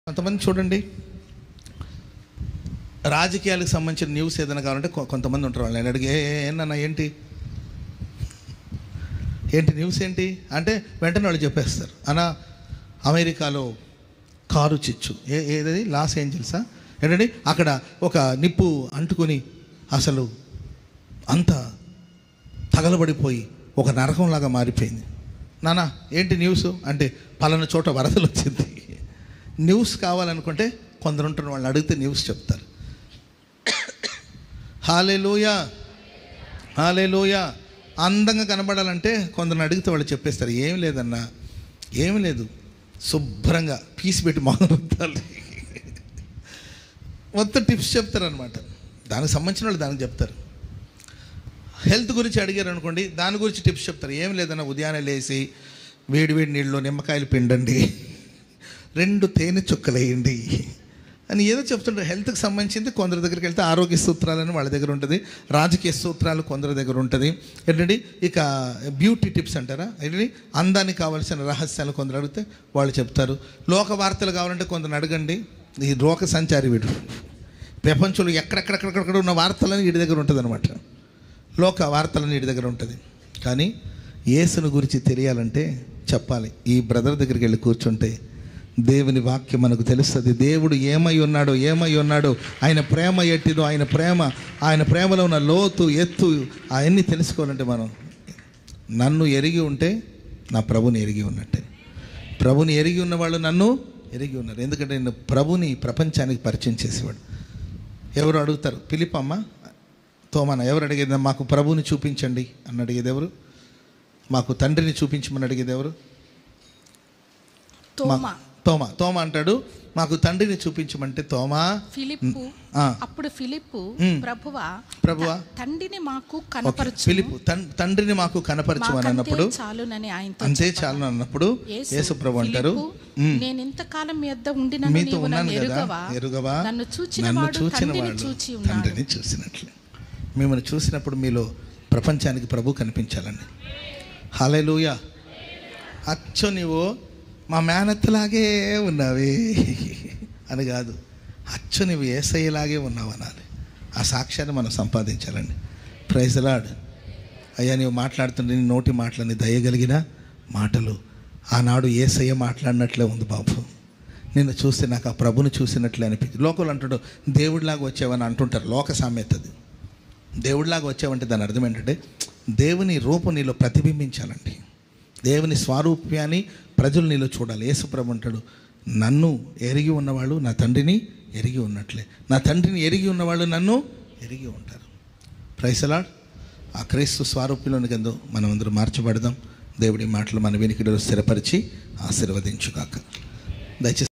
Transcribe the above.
కొంతమంది చూడండి, రాజకీయాలకు సంబంధించిన న్యూస్ ఏదైనా కావాలంటే కొంతమంది ఉంటారు. వాళ్ళు అడిగి ఏనన్నా ఏంటి న్యూస్ ఏంటి అంటే వెంటనే వాళ్ళు చెప్పేస్తారు. అన్నా అమెరికాలో కారు చిచ్చు, ఏదది లాస్ ఏంజల్సా ఏంటండి, అక్కడ ఒక నిప్పు అంటుకొని అసలు అంత తగలబడిపోయి ఒక నరకంలాగా మారిపోయింది. నానా ఏంటి న్యూస్ అంటే పలానా చోట వరదలు వచ్చింది. న్యూస్ కావాలనుకుంటే కొందరు ఉంటున్న వాళ్ళని అడిగితే న్యూస్ చెప్తారు. హల్లెలూయా హల్లెలూయా. అందంగా కనబడాలంటే కొందరిని అడిగితే వాళ్ళు చెప్పేస్తారు, ఏం లేదన్నా, ఏమి లేదు, శుభ్రంగా పీస్ పెట్టి మొదలు మొత్తం టిప్స్ చెప్తారు అనమాట. దానికి సంబంధించిన వాళ్ళు దానికి చెప్తారు. హెల్త్ గురించి అడిగారు అనుకోండి, దాని గురించి టిప్స్ చెప్తారు. ఏం లేదన్నా, ఉదయాన్నే లేచి వేడి నీళ్ళలో నిమ్మకాయలు పిండండి, 2 తేనె చుక్కలు వేయండి అని ఏదో చెప్తుంటారు. హెల్త్కి సంబంధించింది కొందరి దగ్గరికి వెళ్తే ఆరోగ్య సూత్రాలని వాళ్ళ దగ్గర ఉంటుంది, రాజకీయ సూత్రాలు కొందరి దగ్గర ఉంటుంది. ఏంటండి ఇక బ్యూటీ టిప్స్ అంటారా, ఏంటండి అందానికి కావాల్సిన రహస్యాలు కొందరు అడిగితే వాళ్ళు చెప్తారు. లోక వార్తలు కావాలంటే కొందరు అడగండి. ఈ లోక సంచారి వీడు, ప్రపంచంలో ఎక్కడెక్కడెక్కడెక్కడ ఉన్న వార్తలని వీడి దగ్గర ఉంటుంది అనమాట. లోక వార్తలని వీడి దగ్గర ఉంటుంది. కానీ యేసుని గురించి తెలియాలంటే చెప్పాలి. ఈ బ్రదర్ దగ్గరికి వెళ్ళి కూర్చుంటే దేవుని వాక్యం మనకు తెలుస్తుంది. దేవుడు ఏమై ఉన్నాడో, ఆయన ప్రేమ ఎట్టిదో, ఆయన ప్రేమలో ఉన్న లోతు ఎత్తు అవన్నీ తెలుసుకోవాలంటే మనం నన్ను ఎరిగి ఉంటే నా ప్రభుని ఎరిగి ఉన్నట్టే. ప్రభుని ఎరిగి ఉన్నవాళ్ళు నన్ను ఎరిగి ఉన్నారు. ఎందుకంటే నేను ప్రభుని ప్రపంచానికి పరిచయం చేసేవాడు. ఎవరు అడుగుతారు, పిలిపమ్మ తోమాన ఎవరు అడిగేది, మాకు ప్రభుని చూపించండి అని అడిగేది ఎవరు, మాకు తండ్రిని చూపించమని అడిగేది ఎవరు, తోమా అంటాడు, మాకు తండ్రిని చూపించమంటే తోమా. అప్పుడు ఫిలిప్పు ప్రభువా తండ్రిని మాకు కనపరచు అని అన్నప్పుడు, అంతే చాలు అన్నప్పుడు యేసు ప్రభు అంటారు, నేను ఇంతకాలం మీ వద్ద ఉండిన మీతో ఉన్నాను కదా, ఎరుగవా, నన్ను చూచిన వాడు తండ్రిని చూసినట్లే. మిమ్మల్ని చూసినప్పుడు మీలో ప్రపంచానికి ప్రభు కనిపించాలండి. హల్లెలూయా. అచ్చో నీవు మా మేనత్తలాగే ఉన్నావి అని కాదు, అచ్చు నువ్వు యేసయ్యలాగే ఉన్నావు అనాలి. ఆ సాక్ష్యాన్ని మనం సంపాదించాలండి. Praise the lord. అయ్యా నీవు మాట్లాడుతుంటే నీ నోటి మాటలని దయగలిగిన మాటలు ఆనాడు యేసయ్య మాట్లాడినట్లే ఉంది బాబు. నిన్ను చూస్తే నాకు ఆ ప్రభుని చూసినట్లే అనిపించింది. లోకలు అంటాడు దేవుడిలాగా వచ్చావని అంటుంటారు, లోక సామెతది. దేవుడిలాగా వచ్చావంటే దాని అర్థం ఏంటంటే దేవుని రూపం నీలో ప్రతిబింబించాలండి. దేవుని స్వరూప్యాన్ని ప్రజలు నీలో చూడాలి. యేసుప్రభు అంటాడు, నన్ను ఎరిగి ఉన్నవాళ్ళు నా తండ్రిని ఎరిగి ఉన్నట్లే, నా తండ్రిని ఎరిగి ఉన్నవాళ్ళు నన్ను ఎరిగి ఉంటారు. Praise the lord. ఆ క్రీస్తు స్వరూప్యంలోనికి ఎందు మనం అందరూ మార్చబడదాం. దేవుడి మాటలు మన వెనుకలో స్థిరపరిచి ఆశీర్వదించుగాక. దయచేసి